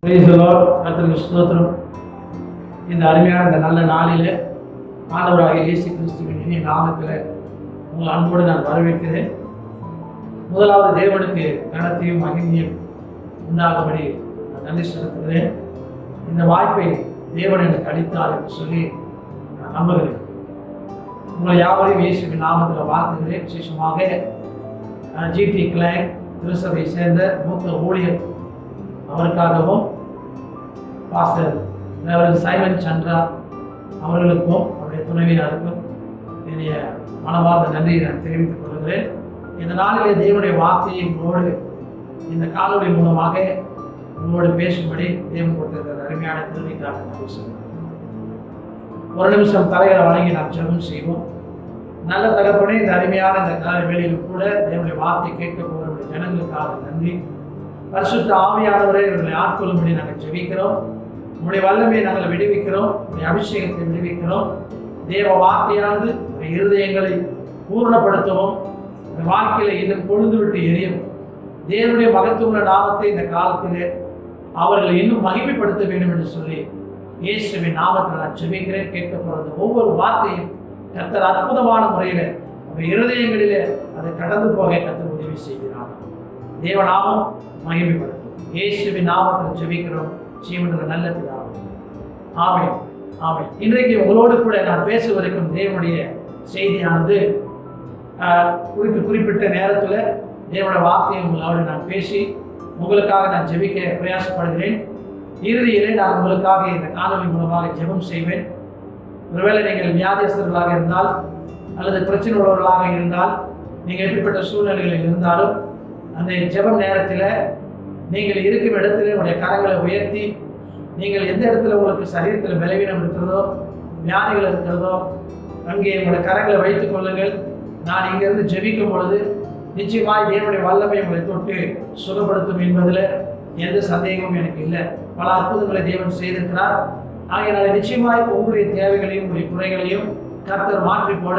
கர்த்தருக்கு ஸ்தோத்திரம். இந்த அருமையான இந்த நல்ல நாளில் ஆண்டவராகிய இயேசு கிறிஸ்துவின் இனிய நாமத்தில் உங்கள் அன்போடு நான் வரவேற்கிறேன். முதலாவது தேவனுக்கு கனத்தையும் மகிமையும் உண்டாகும்படி நான் நன்றி செலுத்துகிறேன். இந்த வாய்ப்பை தேவன் எனக்கு அளித்தார் என்று சொல்லி நான் நம்புகிறேன். உங்களை யாவரையும் இயேசுவின் நாமத்தில் வாழ்த்துகிறேன். விசேஷமாக ஜிடி கிளைன் திருசபை சேர்ந்த மூத்த ஊழியர் அவருக்காகவும் பாஸ்டர் ரெவரண்ட் சைமன் சந்திரா அவர்களுக்கும் அவருடைய துணைவியாருக்கும் என்னுடைய மனமார்ந்த நன்றியை நான் தெரிவித்துக் கொள்கிறேன். இந்த நாளிலே தேவனுடைய வார்த்தையை உங்களோடு இந்த காணொலி மூலமாக உங்களோடு பேசும்படி தேவன் கொடுத்திருக்கிற அருமையான திருவிக்காக நன்றி சொல்கிறேன். ஒரு நிமிஷம் தலைகளை வணங்கி நாம் ஜெபம் செய்வோம். நல்ல தகப்பனே, இந்த அருமையான இந்த கால வேளையில் கூட தேவனுடைய வார்த்தை கேட்க போகிற ஜனங்களுக்காக நன்றி. பரிசுத்த ஆவியானவரே, இவர்களை ஆட்கொள்ளும்படி நாங்கள் ஜெபிக்கிறோம். உங்களுடைய வல்லமையை நாங்கள் விடுவிக்கிறோம். உங்களுடைய அபிஷேகத்தை விடுவிக்கிறோம். தேவ வார்த்தையானது இருதயங்களை பூர்ணப்படுத்தவும் வாழ்க்கையில இன்னும் கொழுந்து விட்டு எரியவும் தேவனுடைய மகத்துவ நாமத்தை இந்த காலத்திலே அவர்களை இன்னும் மகிமைப்படுத்த வேண்டும் என்று சொல்லி இயேசுவின் நாமத்தில் நான் ஜெபிக்கிறேன். கேட்க போறது ஒவ்வொரு வார்த்தையும் கர்த்தர் அற்புதமான முறையில இருதயங்களிலே அதை கடந்து போக கர்த்தர் உதவி செய்கிறார். தேவநாமம் மகிமைப்படுத்தும். இயேசுவின் நாமத்தில் ஜெபிக்கிறோம் ஜீவனுள்ள நல்ல பிதாவே. ஆமென், ஆமென். இன்றைக்கு உங்களோடு கூட நான் பேசுவதற்கும் தேவனுடைய செய்தியானது குறிப்பிட்ட நேரத்தில் தேவனுடைய வார்த்தையை உங்களோடு நான் பேசி உங்களுக்காக நான் ஜெபிக்க பிரயாசப்படுகிறேன். இறுதியிலே நான் உங்களுக்காக இந்த காணொலி மூலமாக ஜெபம் செய்வேன். ஒருவேளை நீங்கள் வியாதியஸ்தர்களாக இருந்தால் அல்லது பிரச்சனை உள்ளவர்களாக இருந்தால், நீங்கள் எப்படிப்பட்ட சூழ்நிலைகளில் இருந்தாலும் அந்த ஜெபம் நேரத்தில் நீங்கள் இருக்கும் இடத்துல உங்களுடைய கரங்களை உயர்த்தி, நீங்கள் எந்த இடத்துல உங்களுக்கு சரீரத்தில் பலவீனம் இருக்கிறதோ, வியாதிகள் இருக்கிறதோ, அங்கே உங்களுடைய கரங்களை வைத்துக் கொள்ளுங்கள். நான் இங்கிருந்து ஜெபிக்கும் பொழுது நிச்சயமாய் தேவனுடைய வல்லமை உங்களை தொட்டு சுகப்படுத்தும் என்பதில் எந்த சந்தேகமும் எனக்கு இல்லை. பல அற்புதங்களை தேவன் செய்திருக்கிறார். ஆகையினால நிச்சயமாய் உங்களுடைய தேவைகளையும் உங்களுடைய குறைகளையும் கர்த்தர் மாற்றி போட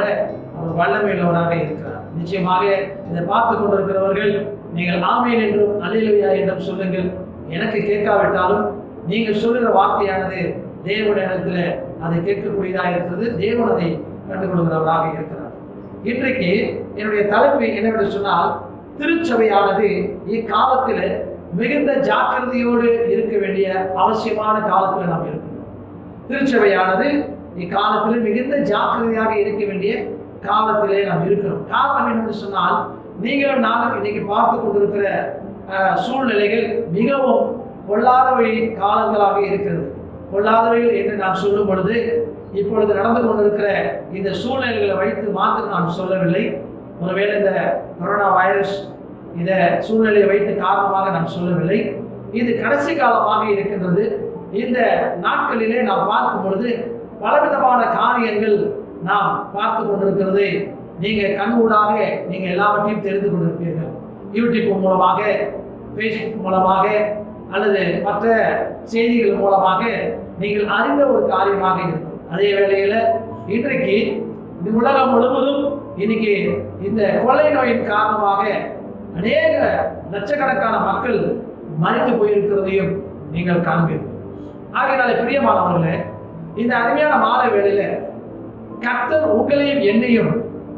அவர் வல்லமை உள்ளவராக இருக்கிறார். நிச்சயமாக இதை பார்த்து கொண்டிருக்கிறவர்கள் நீங்கள் ஆமேன் என்றும் அல்லேலூயா என்றும் சொல்லுங்கள். எனக்கு கேட்காவிட்டாலும் நீங்கள் சொல்லுகிற வார்த்தையானது தேவனுடைய இடத்துல அதை கேட்கக்கூடியதாக இருக்கிறது. தேவன் அதை கண்டுகொள்கிறவராக இருக்கிறார். இன்றைக்கு என்னுடைய தலைப்பு என்னவென்று சொன்னால், திருச்சபையானது இக்காலத்தில் மிகுந்த ஜாக்கிரதையோடு இருக்க வேண்டிய அவசியமான காலத்தில் நாம் இருக்கிறோம். திருச்சபையானது இக்காலத்தில் மிகுந்த ஜாக்கிரதையாக இருக்க வேண்டிய காலத்திலே நாம் இருக்கிறோம். காரணம் என்னவென்று சொன்னால், நீங்களும் நானும் இன்னைக்கு பார்த்து கொண்டிருக்கிற சூழ்நிலைகள் மிகவும் பொல்லாதவை காலங்களாக இருக்கிறது. பொல்லாதவைகள் என்று நான் சொல்லும் பொழுது இப்பொழுது நடந்து கொண்டிருக்கிற இந்த சூழ்நிலைகளை வைத்து மாத்திரம் நான் சொல்லவில்லை. ஒருவேளை இந்த கொரோனா வைரஸ் இதை சூழ்நிலையை வைத்து காரணமாக நான் சொல்லவில்லை. இது கடைசி காலமாக இருக்கின்றது. இந்த நாட்களிலே நாம் பார்க்கும் பொழுது பலவிதமான காரியங்கள் நாம் பார்த்து கொண்டிருக்கிறது. நீங்கள் கண்கூடாக நீங்கள் எல்லாவற்றையும் தெரிந்து கொண்டிருப்பீர்கள். யூடியூப் மூலமாக, ஃபேஸ்புக் மூலமாக அல்லது மற்ற செய்திகள் மூலமாக நீங்கள் அறிந்த ஒரு காரியமாக இருக்கும். அதே வேளையில் இன்றைக்கு இந்த உலகம் முழுவதும் இன்னைக்கு இந்த கொள்ளை நோயின் காரணமாக அநேக லட்சக்கணக்கான மக்கள் மரித்து போயிருக்கிறதையும் நீங்கள் காண்பீர்கள். ஆகையினால பிரியமானவர்களே, இந்த அருமையான மாலை வேளையில கர்த்தர் உங்களையும் என்னையும்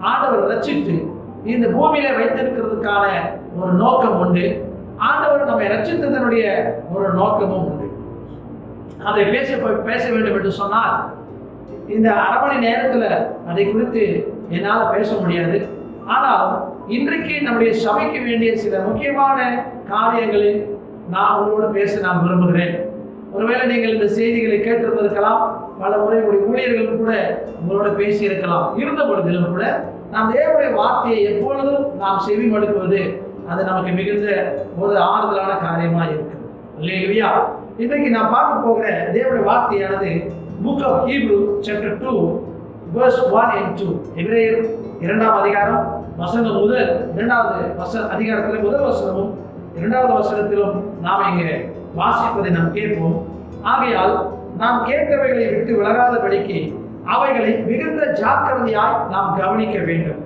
ஆண்டவர் ரட்சித்து இந்த பூமியில வைத்திருக்கிறதுக்கான ஒரு நோக்கம் உண்டு. ஆண்டவர் நம்மை ரட்சித்ததனுடைய ஒரு நோக்கமும் உண்டு. அதை பேச வேண்டும் என்று சொன்னால் இந்த அரை மணி நேரத்தில் அதை குறித்து என்னால் பேச முடியாது. ஆனால் இன்றைக்கு நம்முடைய சபைக்கு வேண்டிய சில முக்கியமான காரியங்களில் நான் உங்களோடு பேச நான் விரும்புகிறேன். ஒருவேளை நீங்கள் இந்த செய்திகளை கேட்டிருந்திருக்கலாம், பல முறை உங்களுடைய ஊழியர்கள் கூட உங்களோட பேசி இருக்கலாம். இருந்த பொழுதிலும் கூட நாம் தேவனுடைய வார்த்தையை எப்பொழுதும் நாம் செவி மடுக்குவது அது நமக்கு மிகுந்த ஒரு ஆறுதலான காரியமாக இருக்கு. அல்லேலூயா. இன்றைக்கு நான் பார்க்க போகிற தேவனுடைய வார்த்தையானது Book of Hebrew chapter 2 verse 1 and 2. எபிரேயர் 2ஆம் அதிகாரம் வசனம் முதல் 2வது அதிகாரத்தில் முதல் வசனமும் 2வது வசனத்திலும் நாம் இங்கே வாசிப்பதை நாம் கேட்போம். ஆகையால் நாம் கேட்டவைகளை விட்டு விலகாதபடிக்கு அவைகளை மிகுந்த ஜாக்கிரதையாய் நாம் கவனிக்க வேண்டும்.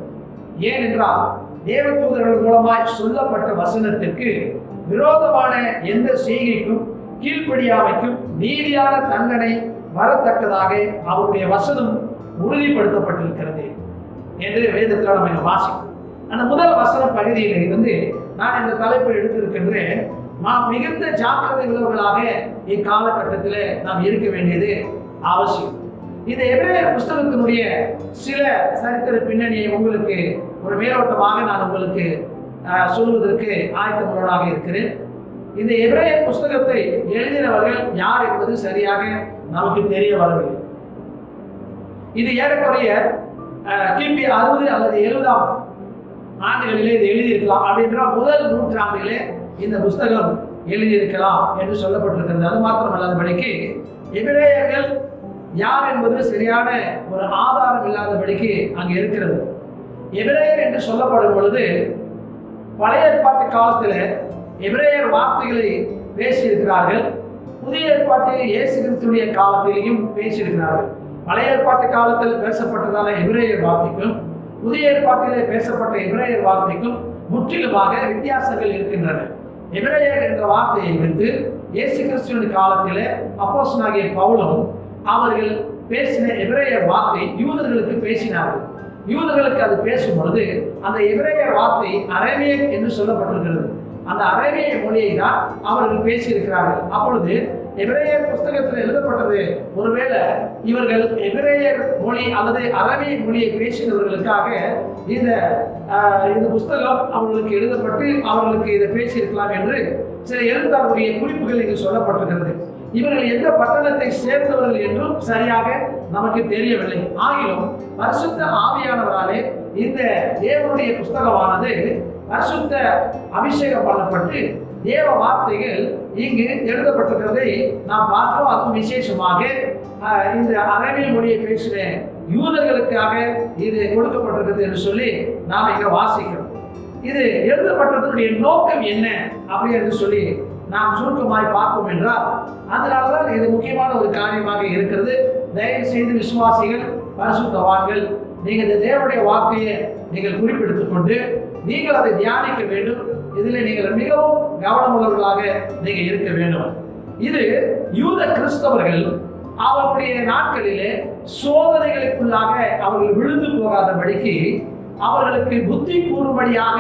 ஏனென்றால் தேவதூதர்கள் மூலமாய் சொல்லப்பட்ட வசனத்திற்கு விரோதமான எந்த செய்கைக்கும் கீழ்ப்படியாமைக்கும் நீதியான தண்டனை வரத்தக்கதாக அவருடைய வசனம் உறுதிப்படுத்தப்பட்டிருக்கிறது என்று வேதத்தில் நம்ம வாசிக்கும். அந்த முதல் வசன பகுதியில் இருந்து நான் இந்த தலைப்பை எடுத்திருக்கின்றேன். நாம் மிகுந்த ஜாக்கிரதை உள்ளவர்களாக இக்காலகட்டத்தில் நாம் இருக்க வேண்டியது அவசியம். இந்த எபிரேயர் புஸ்தகத்தினுடைய சில சரித்திர பின்னணியை உங்களுக்கு ஒரு மேலோட்டமாக நான் உங்களுக்கு சொல்வதற்கு ஆயத்தமுள்ளவனாக இருக்கிறேன். இந்த எபிரேயர் புஸ்தகத்தை எழுதினவர்கள் யார் என்பது சரியாக நமக்கு தெரிய வரவில்லை. இது ஏறக்குறைய கிபி 60 அல்லது 70ஆம் ஆண்டுகளிலே இது எழுதியிருக்கலாம் அப்படின்ற முதல் நூற்றாண்டிலே இந்த புஸ்தகம் எழுதியிருக்கலாம் என்று சொல்லப்பட்டிருக்கிறது. அது மாத்திரமல்லாதபடிக்கு எபிரேயர்கள் யார் என்பது சரியான ஒரு ஆதாரம் இல்லாதபடிக்கு அங்கே இருக்கிறது. எபிரேயர் என்று சொல்லப்படும் பொழுது பழைய ஏற்பாட்டு காலத்தில் எபிரேயர் வார்த்தைகளை பேசியிருக்கிறார்கள். புதிய ஏற்பாட்டு இயேசு கிறிஸ்துவினுடைய காலத்திலேயும் பேசியிருக்கிறார்கள். பழைய ஏற்பாட்டு காலத்தில் பேசப்பட்டதான எபிரேயர் வார்த்தைக்கும் புதிய ஏற்பாட்டிலே பேசப்பட்ட எபிரேயர் வார்த்தைக்கும் முற்றிலுமாக வித்தியாசங்கள் இருக்கின்றன. எபிரேயர் என்ற வார்த்தையை வைத்து இயேசு கிறிஸ்துவின் காலத்தில் அப்போஸ்தலனாகிய பவுலும் அவர்கள் பேசின எபிரேயர் வார்த்தை யூதர்களுக்கு பேசினார்கள். யூதர்களுக்கு அது பேசும் பொழுது அந்த எபிரேயர் வார்த்தை அரேமியக் என்று சொல்லப்பட்டிருக்கிறது. அந்த அரேமிய மொழியை தான் அவர்கள் பேசியிருக்கிறார்கள். அப்பொழுது எபிரேயர் புஸ்தகத்தில் எழுதப்பட்டது ஒருவேளை இவர்கள் எபிரேயர் மொழி அல்லது அரேமிய மொழியை பேசினவர்களுக்காக இந்த புஸ்தகம் அவர்களுக்கு எழுதப்பட்டு அவர்களுக்கு இதை பேசியிருக்கலாம் என்று சில எழுத்தாளருடைய குறிப்புகள் இங்கு சொல்லப்பட்டிருக்கிறது. இவர்கள் எந்த பட்டணத்தை சேர்ந்தவர்கள் என்றும் சரியாக நமக்கு தெரியவில்லை. ஆகிலும் பரிசுத்த ஆவியானவராலே இந்த தேவனுடைய புஸ்தகமானது பரிசுத்த அபிஷேகம் பண்ணப்பட்டு தேவ வார்த்தைகள் இங்கு எழுதப்பட்டிருக்கிறதை நாம் பார்க்கிறோம். அதுவும் விசேஷமாக இந்த அரேமிய மொழியை பேசின யூதர்களுக்காக இது கொடுக்கப்பட்டிருக்கிறது என்று சொல்லி நாம் இங்க வாசிக்கிறோம். இது எழுதப்பட்டதனுடைய நோக்கம் என்ன அப்படி என்று சொல்லி நாம் சுருக்கமாய் பார்ப்போம் என்றால் அதனால்தான் இது முக்கியமான ஒரு காரியமாக இருக்கிறது. தயவு செய்து விசுவாசிகள், பரிசுத்தவான்கள், நீங்கள் இந்த தேவனுடைய வார்த்தையை நீங்கள் குறிப்பெடுத்துக் கொண்டு நீங்கள் அதை தியானிக்க வேண்டும். இதில் நீங்கள் மிகவும் கவனமுள்ளவர்களாக நீங்கள் இருக்க வேண்டும். இது யூத கிறிஸ்தவர்கள் அவருடைய நாட்களிலே சோதனைகளுக்குள்ளாக அவர்கள் விழுந்து போகாதபடிக்கு அவர்களுக்கு புத்தி கூறும்படியாக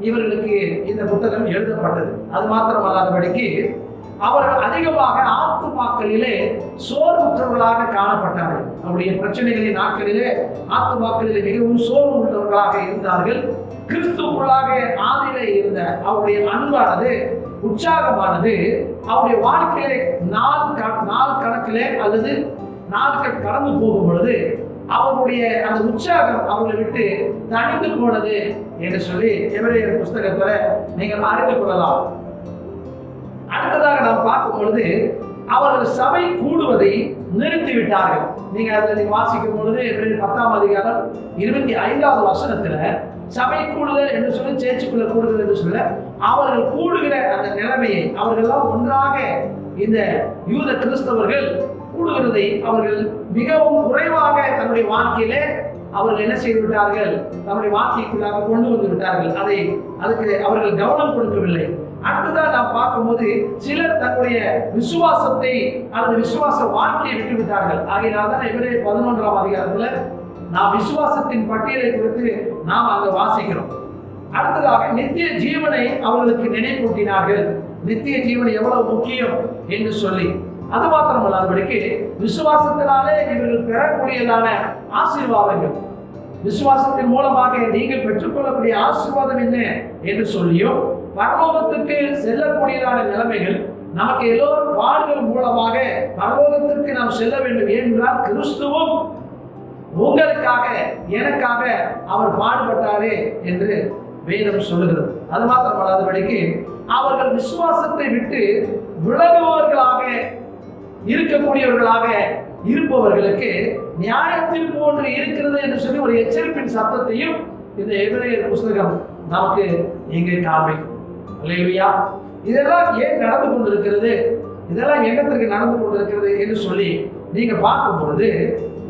இவர்களுக்கு இந்த புத்தகம் எழுதப்பட்டது. அது மாத்திரமல்லாதபடிக்கு அவர்கள் அதிகமாக ஆத்துமாக்களிலே சோர்வுற்றவர்களாக காணப்பட்டார்கள். அவருடைய பிரச்சனைகளின் நாட்களிலே ஆத்துமாக்களிலே மிகவும் சோர்வுற்றவர்களாக இருந்தார்கள். கிறிஸ்துவுக்குள்ளாக ஆதியிலே இருந்த அவருடைய அன்பானது, உற்சாகமானது அவருடைய வாழ்க்கையிலே நாள் கணக்கிலே அல்லது நாட்கள் கடந்து போகும் பொழுது அவருடைய அந்த உற்சாகம் அவர்களை விட்டு தனிந்து போனது என்று சொல்லி எபிரேயர் புஸ்தகத்தில் நீங்கள் அறிந்து கொள்ளலாம். அடுத்ததாக நாம் பார்க்கும் பொழுது அவர்கள் சபை கூடுவதை நிறுத்திவிட்டார்கள். நீங்க அதில் வாசிக்கும் பொழுது எபிரேயர் 10ஆம் அதிகாரம் 25வது வசனத்துல சபை கூடுதல் என்று சொல்லி சேர்ச்சுக்குள்ள கூடுதல் என்று சொல்ல அவர்கள் கூடுகிற அந்த நிலைமையை அவர்களெல்லாம் ஒன்றாக இந்த யூத கிறிஸ்தவர்கள் கூடுகிறதை அவர்கள் மிகவும் குறைவாக தன்னுடைய வாழ்க்கையிலே அவர்கள் என்ன செய்து விட்டார்கள், தன்னுடைய வாழ்க்கைக்குள்ளாக கொண்டு வந்து விட்டார்கள். அதுக்கு அவர்கள் கவனம் கொடுக்கவில்லை. அடுத்ததான் நாம் பார்க்கும்போது சிலர் தன்னுடைய விசுவாசத்தை அல்லது விசுவாச வாழ்க்கையை விட்டு விட்டார்கள். ஆகையினால்தான் எபிரேயர் 11ஆம் அதிகாரத்துல நாம் விசுவாசத்தின் பட்டியலை குறித்து நாம் அங்கு வாசிக்கிறோம். அடுத்ததாக நித்திய ஜீவனை அவர்களுக்கு நினைப்பூட்டினார்கள். நித்திய ஜீவன் எவ்வளவு முக்கியம் என்று சொல்லி அது மாத்திரமல்லாதபடிக்கு விசுவாசத்தினாலே இவர்கள் பெறக்கூடியதான ஆசீர்வாதங்கள், விசுவாசத்தின் மூலமாக நீங்கள் பெற்றுக்கொள்ளக்கூடிய ஆசீர்வாதம் என்ன என்று சொல்லியும் பரலோகத்திற்கு செல்லக்கூடியதான நிலைமைகள் நமக்கு எல்லோரும் பாடுகள் மூலமாக பரலோகத்திற்கு நாம் செல்ல வேண்டும் என்றால் கிறிஸ்துவும் உங்களுக்காக எனக்காக அவர் பாடுபட்டாரே என்று வேதம் சொல்லுகிறது. அது மாத்திரமல்லாதபடிக்கு அவர்கள் விசுவாசத்தை விட்டு விலகுவர்களாக இருக்கக்கூடியவர்களாக இருப்பவர்களுக்கு நியாயத்தீர்ப்பு ஒன்று இருக்கிறது என்று சொல்லி ஒரு எச்சரிப்பின் சத்தத்தையும் இந்த எபிரேயர் புஸ்தகம் நமக்கு இங்கே காண்பிக்கும். அல்லேலூயா. இதெல்லாம் ஏன் நடந்து கொண்டிருக்கிறது, இதெல்லாம் எண்ணத்திற்கு நடந்து கொண்டிருக்கிறது என்று சொல்லி நீங்க பார்க்கும் பொழுது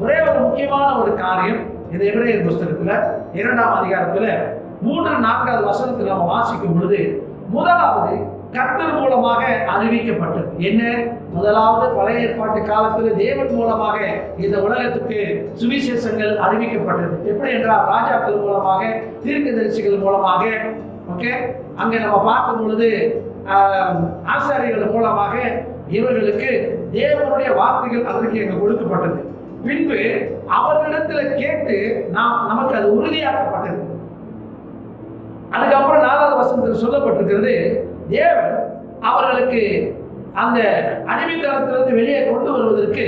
ஒரே ஒரு முக்கியமான ஒரு காரியம் இந்த எபிரேயர் புஸ்தகத்துல 2ஆம் அதிகாரத்துல 3-4வது வசனத்தில் நம்ம வாசிக்கும் பொழுது முதலாவது கர்த்தர் மூலமாக அறிவிக்கப்பட்டது. என்ன? முதலாவது பழைய ஏற்பாட்டு காலத்தில் தேவன் மூலமாக இந்த உலகத்துக்கு சுவிசேஷங்கள் அறிவிக்கப்பட்டது. எப்படி என்றால் ராஜாக்கள் மூலமாக, தீர்க்கதரிசிகள் மூலமாக. ஓகே, அங்க நம்ம பார்க்கும் பொழுது ஆசாரியர்கள் மூலமாக இவர்களுக்கு தேவனுடைய வார்த்தைகள் அதற்கு எங்க கொடுக்கப்பட்டது. பின்பு அவர்களிடத்தில் கேட்டு நமக்கு அது உறுதியாக்கப்பட்டது. அதுக்கப்புறம் 4வது வசனத்தில் சொல்லப்பட்டிருக்கிறது, தேவன் அவர்களுக்கு அந்த அடிமைத்தனத்திலிருந்து வெளியே கொண்டு வருவதற்கு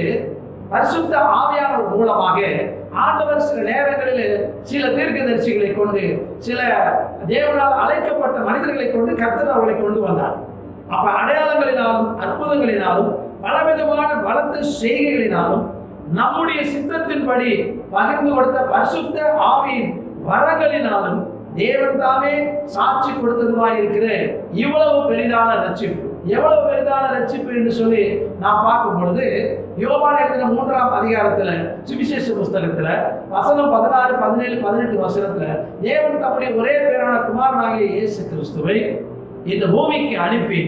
பரிசுத்த ஆவியானவர் மூலமாக ஆண்டவர் சில நேரங்களில் சில தீர்க்கதரிசிகளை கொண்டு, சில தேவனால் அழைக்கப்பட்ட மனிதர்களை கொண்டு கர்த்தர் அவர்களை கொண்டு வந்தார். அப்ப அடையாளங்களினாலும் அற்புதங்களினாலும் பலவிதமான பலத்த செய்கைகளினாலும் நம்முடைய சித்தத்தின்படி பகிர்ந்து கொடுத்த பரிசுத்த ஆவியின் வரங்களினாலும் தேவன் தாமே சாட்சி கொடுத்ததுமாய் இருக்கிற இவ்வளவு பெரிதான ரட்சிப்பு. எவ்வளவு பெரிதான ரட்சிப்பு என்று சொல்லி நான் பார்க்கும் பொழுது, யோவான் எழுதின 3ஆம் அதிகாரத்துல சுவிசேஷ புஸ்தகத்துல வசனம் 16, 17, 18 வசனத்துல தேவன் தம்முடைய ஒரே பேரான குமாரனாகிய இயேசு கிறிஸ்துவை இந்த பூமிக்கு அனுப்பி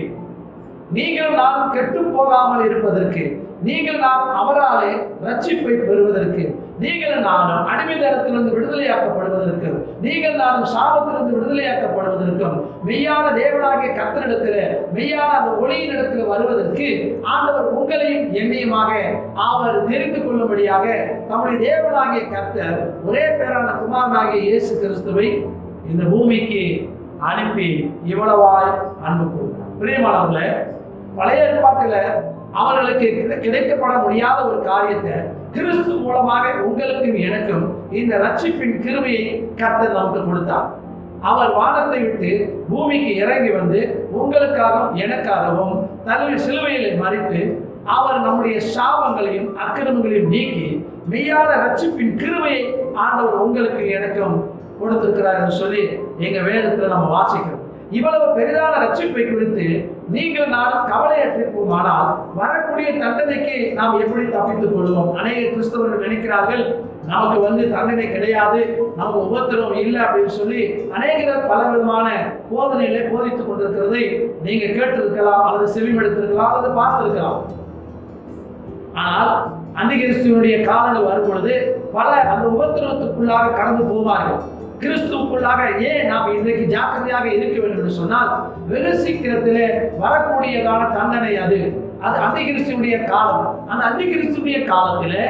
நீங்கள் நானும் கெட்டு போகாமல் இருப்பதற்கு, நீங்கள் நானும் அவராலே ரட்சிப்பை பெறுவதற்கு, நீங்கள் நானும் அடிமைத்தனத்திலிருந்து விடுதலையாக்கப்படுவதற்கு, நீங்கள் நானும் சாபத்திலிருந்து விடுதலையாக்கப்படுவதற்கும் மெய்யான தேவனாகிய கர்த்தரிடத்தில், மெய்யான அந்த ஒளியின் இடத்தில் வருவதற்கு ஆண்டவர் உங்களையும் என்னையுமாக அவர் தெரிந்து கொள்ளும்படியாக நம்முடைய தேவனாகிய கர்த்தர் ஒரே பேரான குமாரனாகிய இயேசு கிறிஸ்துவை இந்த பூமிக்கு அனுப்பி இவ்வளவாய் அன்பு கூர்ந்தார். பிரியமானவர்களே, பழைய ஏற்பாட்டில் அவர்களுக்கு கிடைக்கப்பட முடியாத ஒரு காரியத்தை கிறிஸ்து மூலமாக உங்களுக்கும் எனக்கும் இந்த ரட்சிப்பின் கிருபையை கர்த்தர் நமக்கு கொடுத்தார். அவர் வானத்தை விட்டு பூமிக்கு இறங்கி வந்து உங்களுக்காகவும் எனக்காகவும் தன்னுடைய சிலுவையிலே மறித்து அவர் நம்முடைய சாபங்களையும் அக்கிரமங்களையும் நீக்கி மெய்யான ரட்சிப்பின் கிருபையை ஆண்டவர் உங்களுக்கு எனக்கும் கொடுத்திருக்கிறார் என்று சொல்லி எங்க வேதத்துல நம்ம வாசிக்கிறோம். இவ்வளவு பெரிதான ரட்சிப்பை குறித்து நீங்கள் நானும் கவலையற்றிருப்போமானால் வரக்கூடிய தண்டனைக்கு நாம் எப்படி தப்பித்துக் கொள்வோம்? அநேக கிறிஸ்தவர்கள் நினைக்கிறார்கள் நமக்கு தண்டனை கிடையாது, நமக்கு உபத்திரவம் இல்லை அப்படின்னு சொல்லி அநேகர் பல விதமான போதனைகளை போதித்துக் கொண்டிருக்கிறதை நீங்க கேட்டிருக்கலாம், அல்லது செவிமடுத்திருக்கலாம், அல்லது பார்த்திருக்கலாம். ஆனால் அந்திகிறிஸ்துவனுடைய காலங்கள் வரும் பொழுது பல அந்த உபத்திரவத்துக்குள்ளாக கடந்து போவார்கள். கிறிஸ்துவுக்குள்ளாக ஏன் நாம் இன்றைக்கு ஜாக்கிரதையாக இருக்க வேண்டும் என்று சொன்னால், வெகு சீக்கிரத்திலே வரக்கூடியதான தண்டனை அது அந்திகிறிஸ்துவனுடைய காலம். அந்த அந்திகிறிஸ்துவனுடைய காலத்திலே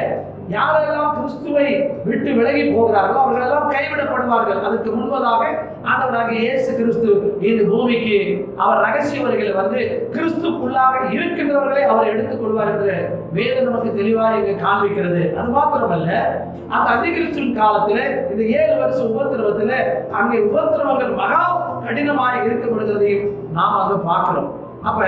யாரெல்லாம் கிறிஸ்துவை விட்டு விலகி போகிறார்களோ அவர்கள் எல்லாம் கைவிடப்படுவார்கள். அதுக்கு முன்பதாக ஆண்டவராகிய இயேசு கிறிஸ்து இந்த பூமிக்கு அவர் ரகசிய வருகையில் கிறிஸ்துக்குள்ளாக இருக்கின்றவர்களை அவர் எடுத்துக் கொள்வார் என்று வேதம் நமக்கு தெளிவாக இங்கு காண்பிக்கிறது. அது மாத்திரமல்ல, அந்த அந்திகிறிஸ்துவின் காலத்தில் இந்த 7 வருஷ உபத்திரவத்தில் அங்கே உபத்திரவங்கள் மகா கடினமாக இருக்கப்படுகிறதையும் நாம் அங்கு பார்க்கிறோம். அப்ப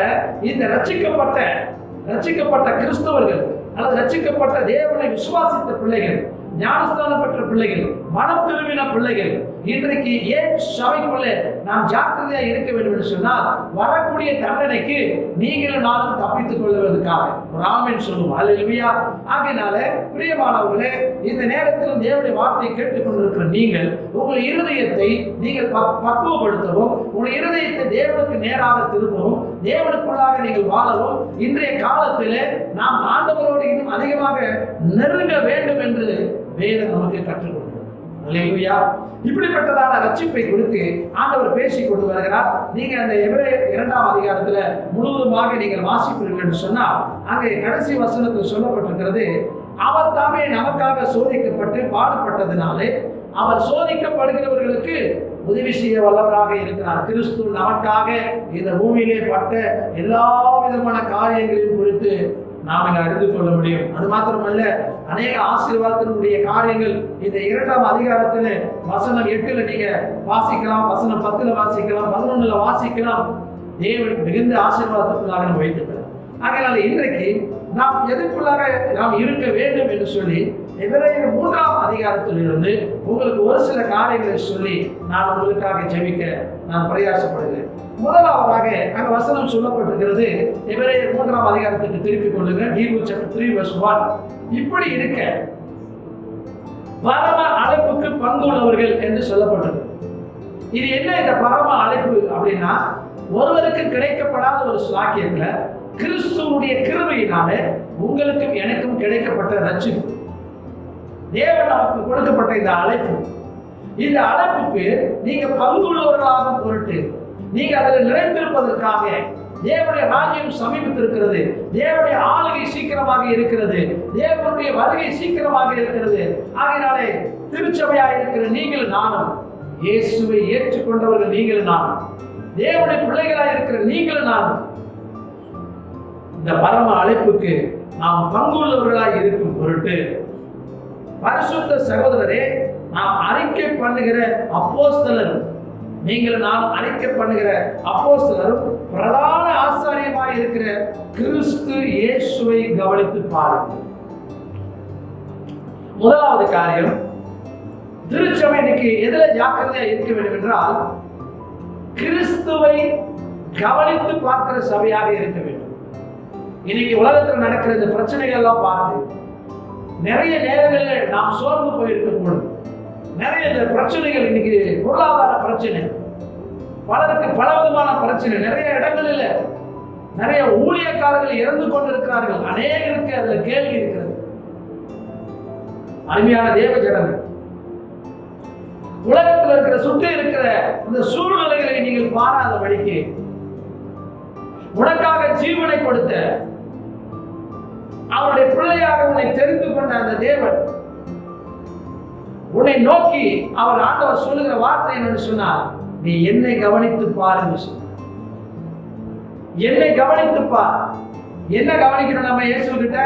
இந்த ரட்சிக்கப்பட்ட கிறிஸ்தவர்கள் அல்லது ரட்சிக்கப்பட்ட தேவனை விசுவாசித்த பிள்ளைகள், ஞானஸ்தானம் பெற்ற பிள்ளைகள், மனம் திரும்பின பிள்ளைகள் இன்றைக்கு ஏன் சபைக்குள்ளே நாம் ஜாக்கிரதையா இருக்க வேண்டும் என்று சொன்னால், வரக்கூடிய தண்டனைக்கு நீங்கள் நானும் தப்பித்துக் கொள்வதற்காக ராமன் சொல்லுவோம். அல்லேலூயா. ஆகையினால பிரியமானவர்களே, இந்த நேரத்தில் தேவனுடைய வார்த்தையை கேட்டுக் கொண்டிருக்கிற நீங்கள் உங்கள் இருதயத்தை நீங்கள் பக்குவப்படுத்தவும், உங்கள் இருதயத்தை தேவனுக்கு நேராக திரும்பவும், தேவனுக்குள்ளாக நீங்கள் வாழவும், இன்றைய காலத்தில் நாம் ஆண்டவரோடு இன்னும் அதிகமாக நெருங்க வேண்டும் என்று வேதம் நமக்கு கற்றுக் கொடுக்கிறது. அல்லேலூயா. இப்படிப்பட்டதான ரட்சிப்பை குறித்து ஆண்டவர் பேசிக் கொண்டு வருகிறார். நீங்க அந்த எபிரேயர் 2ஆம் அதிகாரத்துல முழுவதுமாக நீங்கள் வாசிப்பீர்கள் என்று சொன்னால், அங்கே கடைசி வசனத்தில் சொல்லப்பட்டிருக்கிறது, அவர் தாமே நமக்காக சோதிக்கப்பட்டு பாடுபட்டதினாலே அவர் சோதிக்கப்படுகிறவர்களுக்கு உதவி செய்ய வல்லவராக இருக்கிறார். கிறிஸ்து நமக்காக இந்த பூமியிலே பட்ட எல்லா விதமான காரியங்களையும் குறித்து நாம் இங்க அறிந்து கொள்ள முடியும். அது மாத்திரமல்ல, அநேக ஆசீர்வாதத்தினுடைய காரியங்கள் இந்த 2ஆம் அதிகாரத்தில் வசனம் 8 நீங்க வாசிக்கலாம், வசனம் 10 வாசிக்கலாம், 11 வாசிக்கலாம். தேவன் மிகுந்த ஆசீர்வாதத்துக்குள்ளாக நம்ம வைத்திருக்கிறார். ஆகையால இன்றைக்கு நாம் எதற்குள்ளாக நாம் இருக்க வேண்டும் என்று சொல்லி எபிரேயர் 3ஆம் அதிகாரத்தில் இருந்து உங்களுக்கு ஒரு சில காரியங்களை சொல்லி நான் உங்களுக்காக ஜெபிக்க நான் பிரயாசப்படுகிறேன். முதலாவதாக அங்க வசனம் சொல்லப்பட்டிருக்கிறது. எபிரேயர் 3ஆம் அதிகாரத்துக்கு திருப்பிக் கொள்ளுங்க. Hebrews chapter 3 verse 1. இப்படி இருக்க பரம அழைப்புக்கு பங்குள்ளவர்கள் என்று சொல்லப்பட்டது. இது என்ன இந்த பரம அழைப்பு அப்படின்னா, ஒருவருக்கு கிடைக்கப்படாத ஒரு ஸ்லாக்கியத்துல கிறிஸ்துவுடைய கிருபையினாலே உங்களுக்கும் எனக்கும் கிடைக்கப்பட்ட ரட்சிப்பு, தேவன் நமக்கு கொடுக்கப்பட்ட இந்த அழைப்பு, இந்த அழைப்புக்கு நீங்க பங்குள்ளவர்களாக பொருட்டு நீங்க அதில் நிறைந்திருப்பதற்காக தேவனுடைய ராஜ்யம் சமீபித்திருக்கிறது, தேவனுடைய ஆளுகை சீக்கிரமாக இருக்கிறது, தேவனுடைய வருகை சீக்கிரமாக இருக்கிறது. ஆகையினாலே திருச்சபையாக இருக்கிற நீங்கள் நானும், இயேசுவை ஏற்றுக்கொண்டவர்கள் நீங்கள் நானும், தேவனுடைய பிள்ளைகளாக இருக்கிற நீங்கள் நானும் இந்த பரம அழைப்புக்கு நாம் பங்குள்ளவர்களாக இருக்கும் பொருட்டு பரிசுத்த சகோதரரே, நாம் அறிக்கை பண்ணுகிற அப்போஸ்தலரும், நீங்கள் நான் அறிக்கை பண்ணுகிற அப்போஸ்தலரும் பிரதான ஆசாரியமாக இருக்கிற கிறிஸ்து இயேசுவை கவனித்து பாருங்கள். முதலாவது காரியம், திருச்சபை இன்னைக்கு எதுல ஜாக்கிரதையா இருக்க வேண்டும் என்றால் கிறிஸ்துவை கவனித்து பார்க்கிற சபையாக இருக்க வேண்டும். இன்னைக்கு உலகத்தில் நடக்கிற இந்த பிரச்சனைகள் எல்லாம் பார்த்து நிறைய நேரங்களில் நாம் சோர்ந்து போயிருக்கக்கூடும். நிறைய இந்த பிரச்சனைகள், இன்னைக்கு பொருளாதார பிரச்சனை, பலருக்கு பலவிதமான பிரச்சனை, நிறைய இடங்களில் நிறைய ஊழியக்காரர்கள் இறந்து கொண்டிருக்கிறார்கள். அநேகருக்கு அதுல கேள்வி இருக்கிறது. அருமையான தேவ ஜனங்கள், உலகத்தில் இருக்கிற சுற்றி இருக்கிற இந்த சூழ்நிலைகளை நீங்கள் பாராத வழிக்கு உனக்காக ஜீவனை கொடுத்த அவருடைய பிள்ளையாக உன்னை தெரிந்து கொண்ட அந்த தேவன் உன்னை நோக்கி அவர் ஆண்டவர் சொல்லுகிற வார்த்தை என்னன்னு சொன்னால், நீ என்னை கவனித்து பாருங்க. என்னை கவனித்து பார். என்ன கவனிக்கணும் நம்ம இயேசு கிட்ட?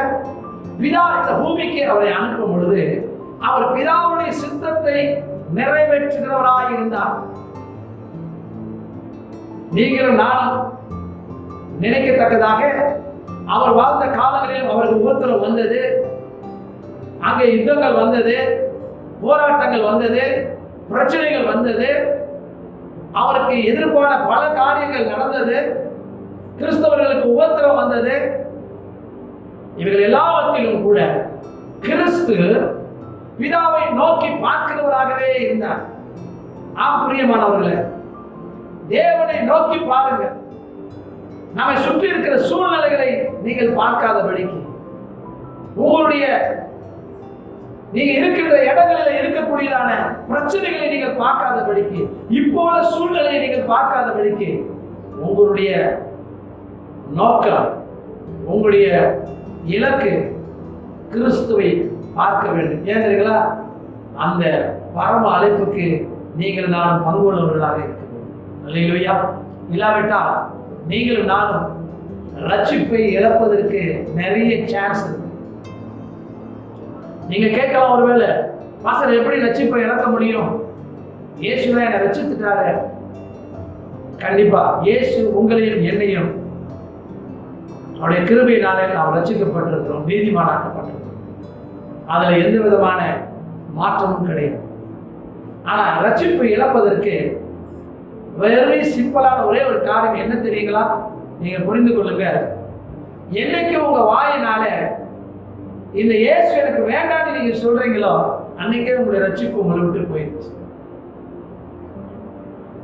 பிதா இந்த பூமிக்கு அவரை அனுப்பும் பொழுது அவர் பிதாவுடைய சித்தத்தை நிறைவேற்றுகிறவராக இருந்தார். நீங்களும் நானும் நினைக்கத்தக்கதாக அவர் வாழ்ந்த காலங்களில் அவருக்கு உபத்திரம் வந்தது, அங்கே யுத்தங்கள் வந்தது, போராட்டங்கள் வந்தது, பிரச்சனைகள் வந்தது, அவருக்கு எதிர்ப்பான பல காரியங்கள் நடந்தது, கிறிஸ்தவர்களுக்கு உபத்திரம் வந்தது. இவர்கள் எல்லாவற்றிலும் கூட கிறிஸ்து பிதாவை நோக்கி பார்க்கிறவராகவே இருந்தார். ஆம் பிரியமானவர்களே, தேவனை நோக்கி பாருங்க. நம்மை சுற்றி இருக்கிற சூழ்நிலைகளை நீங்கள் பார்க்காதபடிக்கு, உங்களுடைய நீங்க இருக்கின்ற இடங்களில் இருக்கக்கூடியதான பிரச்சனைகளை நீங்கள் பார்க்காதபடிக்கு, இப்போல சூழ்நிலையை நீங்கள் பார்க்காதபடிக்கு, உங்களுடைய நோக்கம், உங்களுடைய இலக்கு கிறிஸ்துவை பார்க்க வேண்டும். ஏன் தெரியுங்களா? அந்த பரம அழைப்புக்கு நீங்கள் நானும் பங்குள்ளவர்களாக இருக்க வேண்டும். அல்லேலூயா. இல்லாவிட்டால் நீங்களும் நானும் ரட்சிப்பை இழப்பதற்கு நிறைய சான்ஸ் இருக்கு. நீங்க கேட்கலாம், ஒருவேளை பாஸ்டர் எப்படி ரட்சிப்பை இழக்க முடியும்? இயேசுதான் என்னை ரட்சித்துட்டாரு. கண்டிப்பா இயேசு உங்களையும் என்னையும் அவருடைய கிருபையினாலே நாம் ரட்சிக்கப்பட்டிருக்கிறோம், நீதிமானாக்கப்பட்டிருக்கிறோம். அதுல எந்த விதமான மாற்றமும் கிடையாது. ஆனா ரட்சிப்பை இழப்பதற்கு வெரி சிம்பிளான ஒரே ஒரு காரியம் என்ன தெரியுங்களா? நீங்க புரிந்து கொள்ளுங்க. என்னைக்கு உங்க வாயினால இந்த இயேசு எனக்கு வேண்டாம்னு நீங்க சொல்றீங்களோ, அன்னைக்கே உங்களுடைய ரட்சிப்பு உங்களை விட்டு போயிடுச்சு.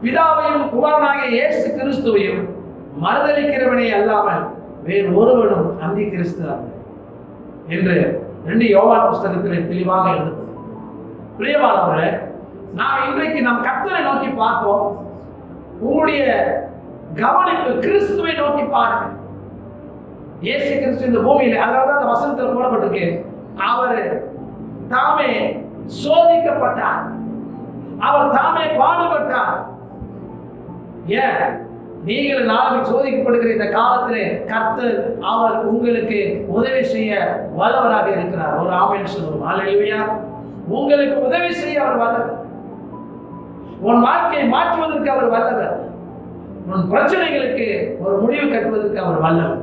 பிதாவையும் குமாரனாகிய இயேசு கிறிஸ்துவையும் மறுதலிக்கிறவனே அல்லாமல் வேறு ஒருவனும் அந்தி கிறிஸ்து என்று 2 யோவான் புஸ்தகத்தில் தெளிவாக எழுதப்பட்டது. பிரியமானவர்களே, நாம் இன்றைக்கு நம் கர்த்தரை நோக்கி பார்ப்போம். உங்களுடைய கவனிப்பு கிறிஸ்துவை நோக்கி பாருங்க. இயேசு கிறிஸ்து இந்த பூமியில், அதனால அந்த வசனத்தில் போடப்பட்டிருக்கு, அவர் தாமே சோதிக்கப்பட்டார், அவர் தாமே பாடுபட்டார். ஏன் நீங்கள் நாளை சோதிக்கப்படுகிற இந்த காலத்திலே கர்த்தர் அவர் உங்களுக்கு உதவி செய்ய வல்லவராக இருக்கிறார். ஒரு ஆமென் சொல்லுவோம். அல்லேலூயா. உங்களுக்கு உதவி செய்ய அவர் வல்லவர். உன் வாழ்க்கையை மாற்றுவதற்கு அவர் வல்லவர். உன் பிரச்சனைகளுக்கு ஒரு முடிவு கட்டுவதற்கு அவர் வல்லவர்.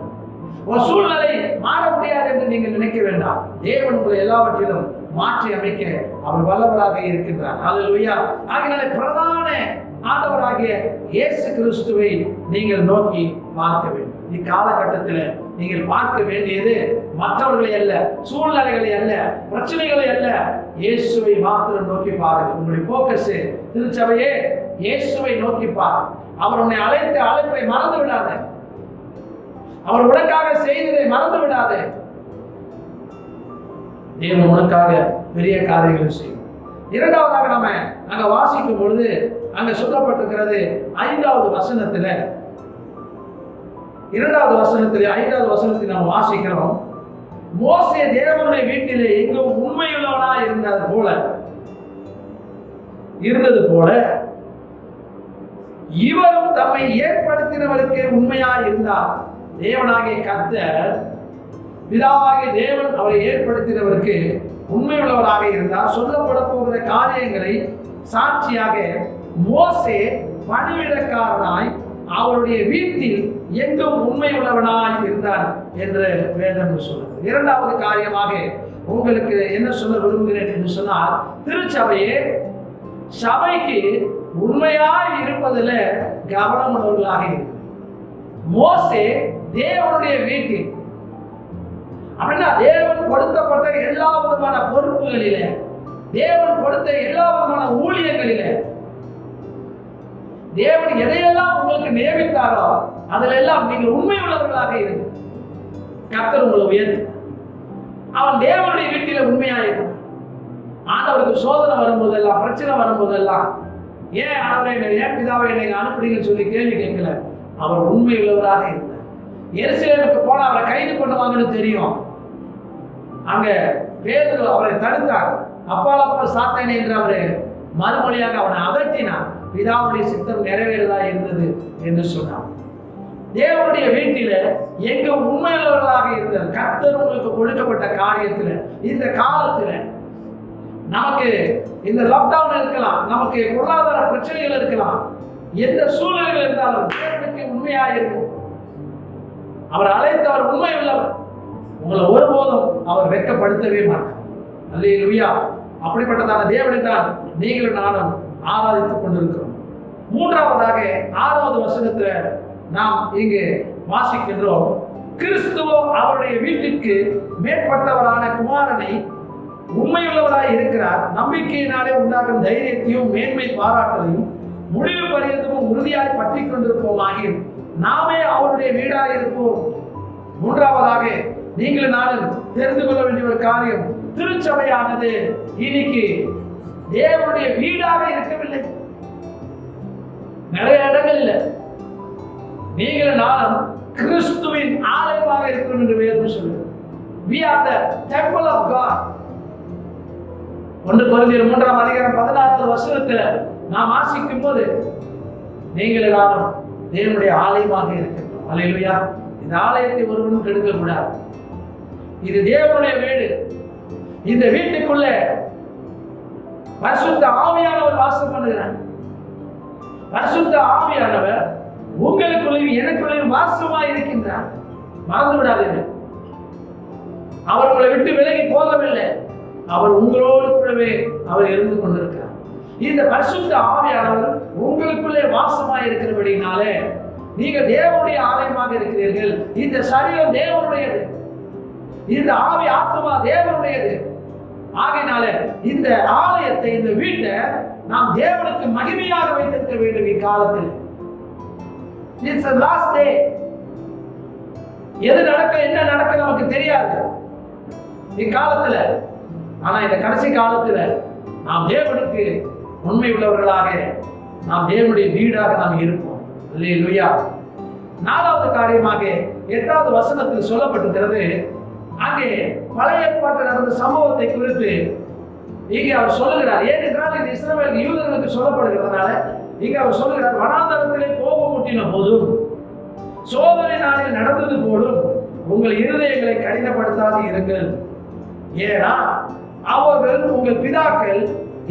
ஒரு சூழ்நிலை மாற முடியாது என்று நீங்கள் நினைக்க வேண்டாம். தேவன் உங்களை எல்லாவற்றிலும் மாற்றி அமைக்க அவர் வல்லவராக இருக்கின்றார். அல்லேலூயா. ஆகையால் பிரதான ஆண்டவராகிய இயேசு கிறிஸ்துவை நீங்கள் நோக்கி பார்க்க வேண்டும். இக்காலகட்டத்தில் நீங்கள் பார்க்க வேண்டியது மற்றவர்களை அல்ல, சூழ்நிலைகளை அல்ல, பிரச்சனைகளை அல்ல, இயேசுவை மாத்திரம் நோக்கி பாருங்கள். உங்களுடைய போக்கஸ் திருச்சபையே இயேசுவை நோக்கி பார். அவர் உன்னை அழைத்த அழைப்பை மறந்து விடாத. அவர் உனக்காக செய்ததை மறந்து விடாத. தேவன் உனக்காக பெரிய காரியங்களை செய்யும். இரண்டாவதாக நம்ம அங்க வாசிக்கும் பொழுது அங்க சொல்லப்பட்டிருக்கிறது 5வது வசனத்துல, 2வது வசனத்திலே 5வது வசனத்தில் நாம் வாசிக்கிறோம், மோசே தேவனுடைய வீட்டிலே எங்கும் உண்மையுள்ளவனா இருந்தது போல இவரும் தம்மை ஏற்படுத்தினவருக்கு உண்மையாய் இருந்தார். தேவனாகிய கர்த்தர், பிதாவாகிய தேவன் அவரை ஏற்படுத்தினவருக்கு உண்மையுள்ளவராக இருந்தார். சொல்லப்பட போகிற காரியங்களை சாட்சியாக மோசே பணிவிடக்காரனாய் அவருடைய வீட்டில் எங்கும் உண்மையுள்ளவனாய் இருந்தார் என்று வேதம் சொல்லுது. இரண்டாவது காரியமாக உங்களுக்கு என்ன சொல்ல விரும்புகிறேன் என்று சொன்னால், திருச்சபையே சபைக்கு உண்மையாய் இருப்பதில் கவனமுள்ளவர்களாக இருக்கு. மோசே தேவனுடைய வீட்டில் அப்படின்னா தேவன் கொடுக்கப்பட்ட எல்லா விதமான பொறுப்புகளிலே, தேவன் கொடுத்த எல்லா விதமான ஊழியங்களிலே, தேவன் எதையெல்லாம் உங்களுக்கு நியமித்தாரோ அதில் எல்லாம் நீங்கள் உண்மை உள்ளவர்களாக இருக்கு. கர்த்தர் உங்களை உயர்த்து. அவன் தேவனுடைய வீட்டில உண்மையாக இருந்தான். ஆண்டவருக்கு சோதனை வரும்போதெல்லாம், பிரச்சனை வரும்போதெல்லாம், ஏன் ஆண்டவரை ஏன் பிதாவை என்னை அனுப்புறீங்கன்னு சொல்லி கேள்வி கேட்கல. அவர் உண்மை உள்ளவராக இருந்தார். எருசலேமுக்கு போன அவரை கைது பண்ணுவாங்கன்னு தெரியும். அங்க பேதுரு அவரை தடுத்தார். அப்பாலப்பா சாத்தானே என்று அவரை மறுமொழியாக அவனை அதட்டினார். பிதாவுடைய சித்தம் நிறைவேறதா இருந்தது என்று சொன்னார். தேவனுடைய வீட்டில எங்க உண்மையுள்ளவர்களாக இருந்தார். கர்த்தர் உங்களுக்கு கொடுக்கப்பட்ட காரியத்துல, இந்த காலத்துல நமக்கு இந்த லாக்டவுன் இருக்கலாம், நமக்கு பொருளாதார பிரச்சனைகள் இருக்கலாம், எந்த சூழ்நிலைகள் இருந்தாலும் தேவனுக்கு உண்மையாக இருக்கும். அவர் அழைத்தவர் உண்மை உள்ளவர். உங்களை ஒருபோதும் அவர் வெட்கப்படுத்தவே மாட்டார். அல்லேலூயா. அப்படிப்பட்டதான தேவனை தான் நீங்களும் நானும் ஆராதித்துக் கொண்டிருக்கிறோம். மூன்றாவதாக 6வது வசனத்துல நாம் இங்கு வாசிக்கின்றோம், கிறிஸ்துவோ அவருடைய வீட்டிற்கு மேற்பட்டவரான குமாரனை உண்மையுள்ளவராய் இருக்கிறார். நம்பிக்கையினாலே உண்டாகும் தைரியத்தையும் மேன்மை பாராட்டலையும் முடிவு பரியந்தமும் உறுதியாய் பற்றி கொண்டிருப்போமாகி நாமே அவருடைய வீடாக இருப்போம். மூன்றாவதாக நீங்கள் நானும் தெரிந்து கொள்ள வேண்டிய ஒரு காரியம், திருச்சபையானது இன்னைக்கு தேவனுடைய வீடாக இருக்கவில்லை. நிறைய இடங்களில் நீங்கள் நானும் கிறிஸ்துவின் ஆலயமாக இருக்கிறோம் என்று வேதம் சொல்லுது. We are the temple of God. 1 கொரிந்தியர் 3ஆம் அதிகாரம் 16வது வசனத்தில் நாம் வாசிக்கும் போது, நீங்கள் நானும் தேவனுடைய ஆலயமாக இருக்கிறோம். அல்லேலூயா. இந்த ஆலயத்தை ஒருவனும் கெடுக்க கூடாது. இது தேவனுடைய வீடு. இந்த வீட்டுக்குள்ள பரிசுத்த ஆவியானவர் வாசம் பண்ணுகிறார். பரிசுத்த ஆவியானவர் உங்களுக்குள்ளேயும் எனக்குள்ளேயும் வாசமாய் இருக்கின்றார். மறந்து விடாதீங்க. அவர் உங்களை விட்டு விலகி போகவில்லை. அவர் உங்களோடு கூடவே அவர் இருந்து கொண்டிருக்கிறார். இந்த பரிசுத்த ஆவியானவர் உங்களுக்குள்ளே வாசமாய் இருக்கிறபடினாலே நீங்கள் தேவனுடைய ஆலயமாக இருக்கிறீர்கள். இந்த சரீரம் தேவனுடையது, இந்த ஆவி ஆத்மா தேவனுடையது. ஆகையினால இந்த ஆலயத்தை, இந்த வீட்டை நாம் தேவனுக்கு மகிமையாக வைத்திருக்க வேண்டும். இக்காலத்தில் இட்ஸ் a last day. எது நடக்க என்ன நடக்க நமக்கு தெரியாது இக்காலத்துல. ஆனா இந்த கடைசி காலத்துல நாம் தேவனுக்கு உண்மை உள்ளவர்களாக, நாம் தேவனுடைய வீடாக நாம் இருப்போம். அல்லேலூயா. 4வது காரியமாக 8வது வசனத்தில் சொல்லப்பட்டிருக்கிறது, அங்கே பழைய ஏற்பாட்டில் நடந்த சம்பவத்தை குறித்து இங்கே அவர் சொல்லுகிறார். ஏனென்றால் இது இஸ்ரவேல் யூதர்களுக்கு சொல்லப்படுகிறதுனால இங்கே அவர் சொல்லுகிறார், வனாந்தரத்திலே கோபமூட்டின போதும் சோதனை நாளில் நடந்தது போலும் உங்கள் இருதயங்களை கடினப்படுத்தாது இருங்கள். ஏன்னா அவர்கள், உங்கள் பிதாக்கள்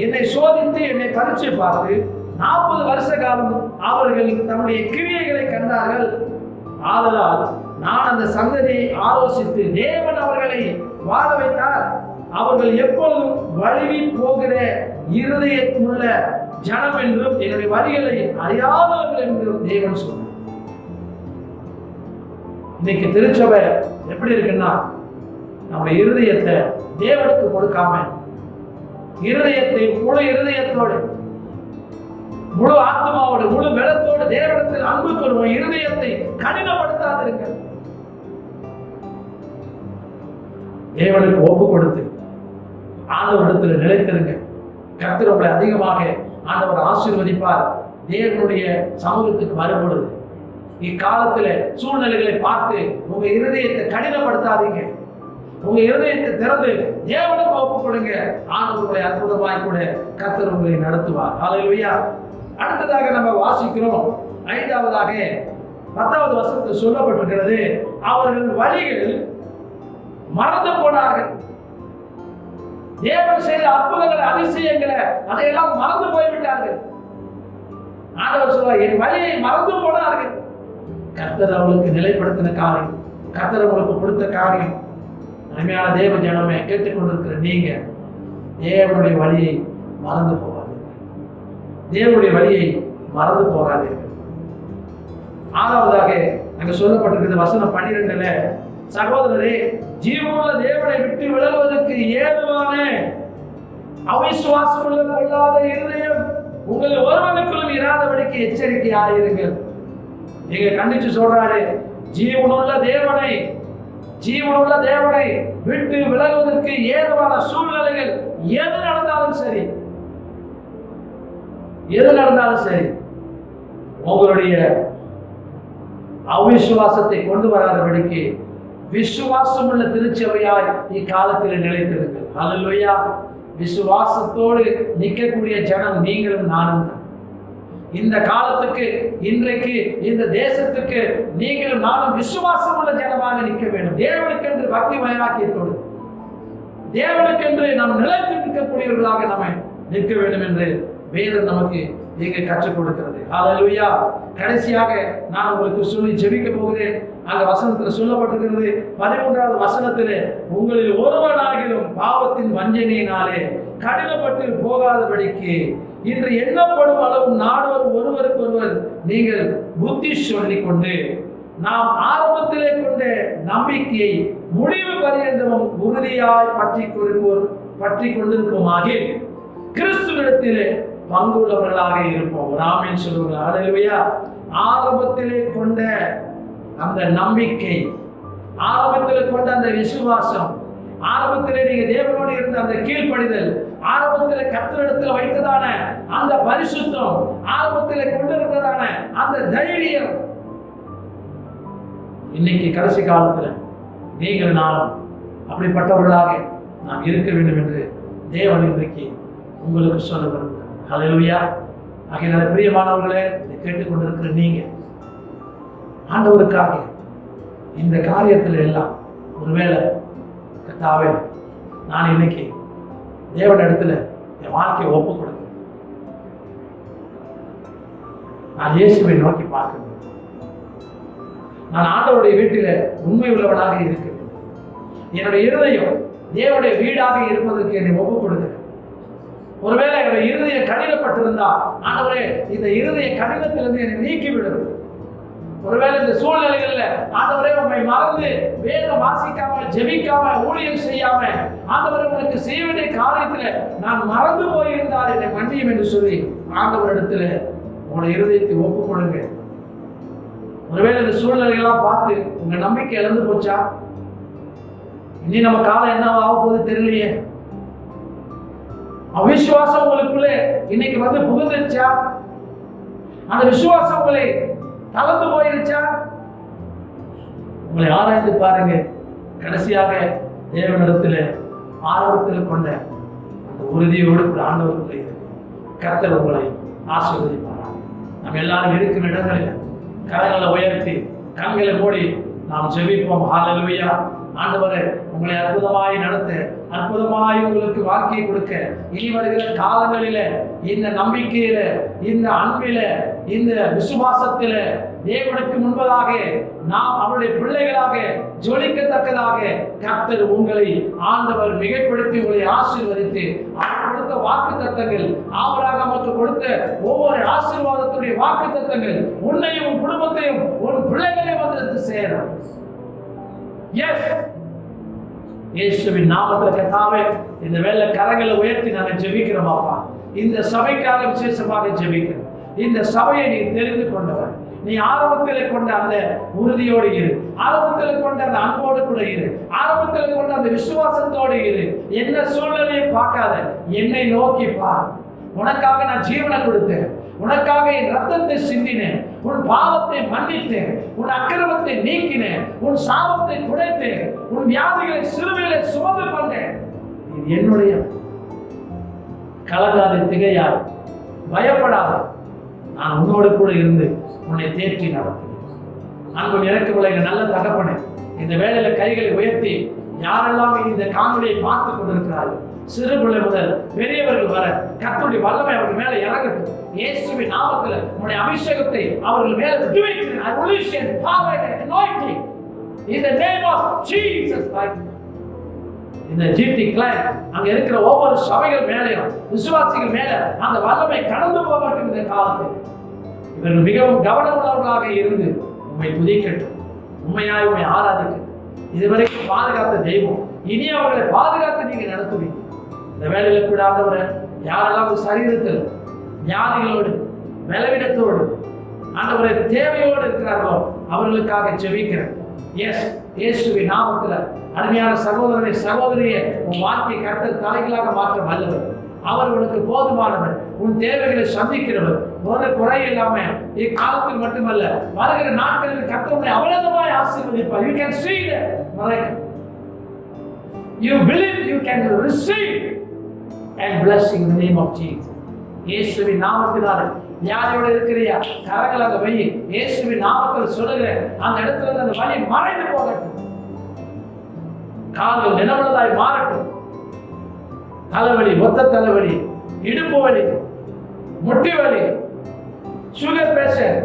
என்னை சோதித்து என்னை பரீட்சை பார்த்து 40 வருஷ காலம் அவர்கள் தம்முடைய கிரியைகளை கண்டார்கள். ஆதலால் நான் அந்த சந்ததியை ஆலோசித்து தேவன் அவர்களை வாழ வைத்தார். அவர்கள் எப்பொழுதும் வழுவி போகிற இருதயமுள்ள ஜனம் என்றும் என்னுடைய வழிகளை அறியாதவர்கள் என்றும் தேவன் சொன்னார். இன்னைக்கு திருச்சபை எப்படி இருக்குன்னா, நம்முடைய இருதயத்தை தேவனுக்கு கொடுக்காம, இருதயத்தை முழு இருதயத்தோடு முழு ஆத்மாவோடு முழு பலத்தோடு தேவனிடத்தில் அன்பு கூறுவோம். இருதயத்தை கடினப்படுத்தாதிருங்கள். தேவனுக்கு ஒப்பு கொடுத்து ஆண்டவரிடத்தில் நிலைத்திருங்க. கர்த்தர் உங்களை அதிகமாக ஆண்டவர் ஆசீர்வதிப்பார். தேவனுடைய சமூகத்துக்கு வரும்பொழுது இக்காலத்தில் சூழ்நிலைகளை பார்த்து உங்க இருதயத்தை கடினப்படுத்தாதீங்க. உங்க இருதயத்தை திறந்து தேவனுக்கு ஒப்பு கொடுங்க. ஆண்டவர் உங்களை அற்புதமாய் கூட கர்த்தர் உங்களை நடத்துவார். ஹல்லேலூயா. அடுத்ததாக நம்ம வாசிக்கிறோம். 5ஆவதாக 10வது வசனத்தில் சொல்லப்பட்டிருக்கிறது, அவர்கள் வழிகள் மறந்து போனார்கள். தேவன் செய்த அற்புதங்களை அதிசயங்களை அதையெல்லாம் மறந்து போய்விட்டார்கள். ஆண்டவர் சொல்வார், என் வழியை மறந்து போனார்கள். கர்த்தர் அவளுக்கு நிலைப்படுத்தின காரியம், கர்த்தர் அவளுக்கு கொடுத்த காரியம். அருமையான தேவ ஜனமே, கேட்டுக்கொண்டிருக்கிற நீங்க தேவனுடைய வழியை மறந்து போகாதீர்கள். தேவனுடைய வழியை மறந்து போகாதீர்கள். 6ஆவதாக அங்க சொல்லப்பட்டிருக்கிறது வசனம் 12ல, சகோதரரே, ஜீவனுள்ள தேவனை விட்டு விலகுவதற்கு ஏதுவான அவிசுவாசமுள்ள கொள்ளாத இருதயம் உங்கள் ஒருவனுக்குள்ளும் இராதபடிக்கு எச்சரிக்கையாயிருங்கள். நீங்க கண்டிச்சு சொல்றாரு, ஜீவனுள்ள தேவனை விட்டு விலகுவதற்கு ஏதுவான சூழ்நிலைகள் எது நடந்தாலும் சரி உங்களுடைய அவிசுவாசத்தை கொண்டு வராதபடிக்கு விசுவாசம் உள்ள திருச்சபையாய் இக்காலத்தில் நிலைத்திருங்கள். ஹல்லேலூயா. விசுவாசத்தோடு நிற்கக்கூடிய ஜனம் நீங்களும் நானும் தான். இந்த காலத்துக்கு, இன்றைக்கு இந்த தேசத்துக்கு நீங்களும் நானும் விசுவாசம் உள்ள ஜனமாக நிற்க வேண்டும். தேவனுக்கென்று பக்தி வைராக்கியத்தோடு, தேவனுக்கென்று நாம் நிலைத்து நிற்கக்கூடியவர்களாக நம்ம நிற்க வேண்டும் என்று வேதம் நமக்கு இங்கே கற்றுக் கொடுக்கிறது. ஹல்லேலூயா. கடைசியாக நான் உங்களுக்கு சொல்லி ஜெபிக்க போகிறேன். அந்த வசனத்தில் சொல்லப்பட்டிருக்கிறது 13வது வசனத்திலே, உங்களில் ஒருவனாகிலும் பாவத்தின் வஞ்சனையினாலே கடினப்பட்டு போகாதபடிக்கு இன்று எண்ணப்படும் அளவு நாடோர் ஒருவருக்கொருவர் நீங்கள் புத்தி சொல்லிக் கொண்டு நாம் ஆரம்பத்திலே கொண்ட நம்பிக்கையை முடிவு பரியந்தமும் உறுதியாய் பற்றி கொண்டிருப்போமாக கிறிஸ்துவிடத்திலே பங்குள்ளவர்களாக இருப்போம். ராமன் சொல்லுவாங்க. ஹல்லேலூயா. ஆரம்பத்திலே கொண்ட அந்த நம்பிக்கை, ஆரம்பத்திலே கொண்ட அந்த விசுவாசம், ஆரம்பத்திலே நீங்க தேவனோடு இருந்த அந்த கீழ்ப்படிதல், ஆரம்பத்திலே கர்த்தரிடத்தில் வைத்ததான அந்த பரிசுத்தம், ஆரம்பத்திலே கொண்டிருந்ததான அந்த தைரியம், இன்னைக்கு கடைசி காலத்தில் நீங்கள் நானும் அப்படிப்பட்டவர்களாக நாம் இருக்க வேண்டும் என்று தேவன் இன்றைக்கு உங்களுக்கு சொல்ல விரும்புகிறார். ஹல்லேலூயா. ஆகையினால பிரியமானவர்களே, இதை கேட்டுக்கொண்டிருக்கிற நீங்க ஆண்டவருக்காக இந்த காரியத்தில் எல்லாம் ஒருவேளை கர்த்தாவே, நான் இன்னைக்கு தேவன் இடத்துல என் வாழ்க்கையை ஒப்பு கொடுக்கிறேன், நான் இயேசுவை நோக்கி பார்க்கிறேன், நான் ஆண்டவருடைய வீட்டில் உண்மை உள்ளவனாக இருக்கிறேன், என்னுடைய இருதயம் தேவனுடைய வீடாக இருப்பதற்கு என்னை ஒப்பு கொடுக்கிறேன். ஒருவேளை என்னுடைய இருதயம் கடினப்பட்டிருந்தா, ஆண்டவரே இந்த இருதய கடினத்திலிருந்து என்னை நீக்கிவிடும். ஒருவேளை இந்த சூழ்நிலைகள்ல ஆண்டவரே உண்மை மறந்து வேதம் வாசிக்காம, ஜெபிக்காம, ஊழியம் செய்யாம, ஆண்டவரே உங்களுக்கு செய்ய வேண்டிய காரியத்துல நான் மறந்து போயிருந்தால் என்னை மன்னியும் என்று சொல்லி ஆண்டவரிடத்துல உங்களுடைய இருதயத்தை ஒப்பு கொடுங்க. ஒருவேளை இந்த சூழ்நிலைகள்லாம் பார்த்து உங்க நம்பிக்கை இழந்து போச்சா? இனி நம்ம காலம் என்ன ஆக போகுது தெரியலையே. அவிசுவாசம் உங்களுக்குள்ளே இன்னைக்கு வந்து புகுந்துருச்சா? அந்த விசுவாசம் உங்களை தளர்ந்து போயிருச்சா? உங்களை ஆராய்ந்து பாருங்க. கடைசியாக தேவனிடத்தில் ஆரம்பத்தில் கொண்ட அந்த உறுதியோடு கூட ஆண்டவருக்குள்ளே இருக்கும். கர்த்தர் உங்களை ஆசீர்வதிப்பாராக. நம்ம எல்லாரும் இருக்கிற இடங்களில் கரங்களை உயர்த்தி கண்களை மூடி நாம் ஜெபிப்போம். ஹல்லேலூயா. ஆண்டவரே, உங்களை அற்புதமாய் நடத்த, அற்புதமாய் உங்களுக்கு வாக்கியை கொடுக்க, இனி வருகிற காலங்களில இந்த நம்பிக்கையில, இந்த அன்பில, இந்த விசுவாசத்தில தேவனுக்கு முன்பதாக நாம் அவருடைய பிள்ளைகளாக ஜொலிக்கத்தக்கதாக கர்த்தர் உங்களை ஆண்டவர் மிகைப்படுத்தி உங்களை ஆசீர்வதித்து அவர் கொடுத்த வாக்கு தத்தங்கள், ஆபிரகாமுக்கு கொடுத்த ஒவ்வொரு ஆசீர்வாதத்துடைய வாக்கு தத்தங்கள் உன்னையும் உன் குடும்பத்தையும் உன் பிள்ளைகளையும் வந்து சேரும். இயேசுவின் நாமத்தில் கர்த்தாவே, இந்த வேளை கரங்களை உயர்த்தி நாங்கள் ஜெபிக்கிறோம். அப்பா, இந்த சபைக்காக விசேஷமாக ஜெபிக்கிறோம். இந்த சபையை நீ தெரிந்து கொண்டவர். நீ ஆரம்பத்தில் கொண்ட அந்த உறுதியோடு இரு, ஆரம்பத்தில் கொண்ட அந்த அன்போடு கூட இரு, ஆரம்பத்தில் கொண்ட அந்த விசுவாசத்தோடு இரு. என்ன சூழ்நிலையை பார்க்காத, என்னை நோக்கி பார். உனக்காக நான் ஜீவனை கொடுத்தேன், உனக்காக என் ரத்தத்தை சிந்தினேன், உன் பாவத்தை மன்னித்தேன், உன் அக்கிரமத்தை நீக்கினேன், உன் சாபத்தை துடைத்தேன், உன் வியாதிகளை சிறுவையிலே சுமந்து கொண்டேன். இது என்னுடைய. கலங்காதே, திகையாதே, பயப்படாதே. நான் உன்னோடு கூட இருந்து உன்னை தேற்றி நடத்துவேன். அன்பு இறக்கமுள்ள எங்கள் நல்ல தகப்பனே, இந்த வேளையில கைகளை உயர்த்தி யாரெல்லாம் இந்த காணொலியை பார்த்து கொண்டிருக்கிறார்கள், சிறு பிள்ளை முதல் பெரியவர்கள் வர கர்த்தருடைய வல்லமை அவர்கள் மேல இறங்கட்டும். இயேசுவின் நாமத்தில் உன்னுடைய அபிஷேகத்தை அவர்கள் மேல விடுவிக்கிறேன். I release your power and anointing in the name of Jesus Christ. இந்த ஜிடி கிளைன் அங்க இருக்கிற ஒவ்வொரு சபைகள் மேலையும் விசுவாசிகள் மேல அந்த வல்லமை கடந்து போகட்டும். இந்த காலத்தில் இவர்கள் மிகவும் கவனமுள்ளவர்களாக இருந்து உண்மை துதிக்கட்டும், உண்மையாய் உண்மை ஆராதிக்கட்டும். இதுவரைக்கும் பாதுகாத்த தெய்வம் இனி அவர்களை பாதுகாத்து நீங்க நடத்துவீங்க. இந்த வேலையில கூட ஆண்டவரை யாரெல்லாம் சரீரத்தில் வியாதிகளோடு பலவீனத்தோடு ஆண்டவரை தேவையோடு இருக்கிறார்களோ அவர்களுக்காக ஜெபிக்கிறேன். எஸ், இயேசுவின் நாமத்தில் அருமையான சகோதரனை சகோதரியை உன் வாழ்க்கையை கர்த்தர் தலைகளாக மாற்ற வல்லவர். அவர் உனக்கு போதுமானவர், உன் தேவைகளை சந்திக்கிறவர். ஒரு குறை இல்லாம இக்காலத்தில் மட்டுமல்ல வருகிற நாட்களில் கர்த்தரை அவ்வளவுமாய் ஆசீர்வதிப்பார். You can see the miracle. You believe you can receive and blessing in the name of Jesus. இயேசுவின் நாமத்தினாலே யாரோட இருக்கிறியா கரங்களாக வை. இயேசுவின் நாமத்தில் சொல்லுகிறேன், அந்த இடத்துல அந்த வலி மறைந்து போகட்டும், கால்கள் நிலவுள்ளதாய் மாறட்டும். தலைவலி, மொத்த தலைவலி, இடுப்பு வலி, முட்டி வலி, சுகர் பிரஷர்,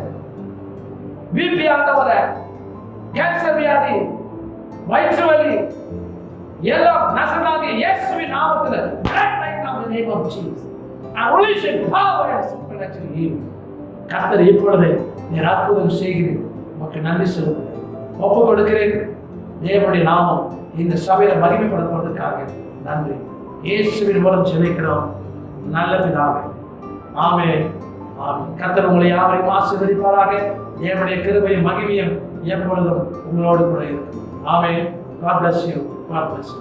பிபி ஆண்டவர, கேன்சர் வியாதி, வயிற்று வலி எல்லாம் நசனாக இயேசுவின் நாமத்தில் break right now in the name of Jesus. I release your power and supernatural healing. கர்த்தர் இப்பொழுது நீர் அற்புதம் செய்கிறீர், உமக்கு நன்றி செலுத்துகிறேன், ஒப்பு கொடுக்கிறேன். தேவனுடைய நாமம் இந்த சபையில மகிமைப்படுத்துவதற்காக நன்றி. இயேசுவின் மூலம் ஜெபிக்கிறோம் நல்ல பிதாவே, ஆமென், ஆமென். கர்த்தர் உங்களை யாவரையும் ஆசீர்வதிப்பாராக. தேவனுடைய கிருபையும் மகிமையும் எப்பொழுதும் உங்களோடு கூட இருக்கும். ஆமென். God bless you. God bless you.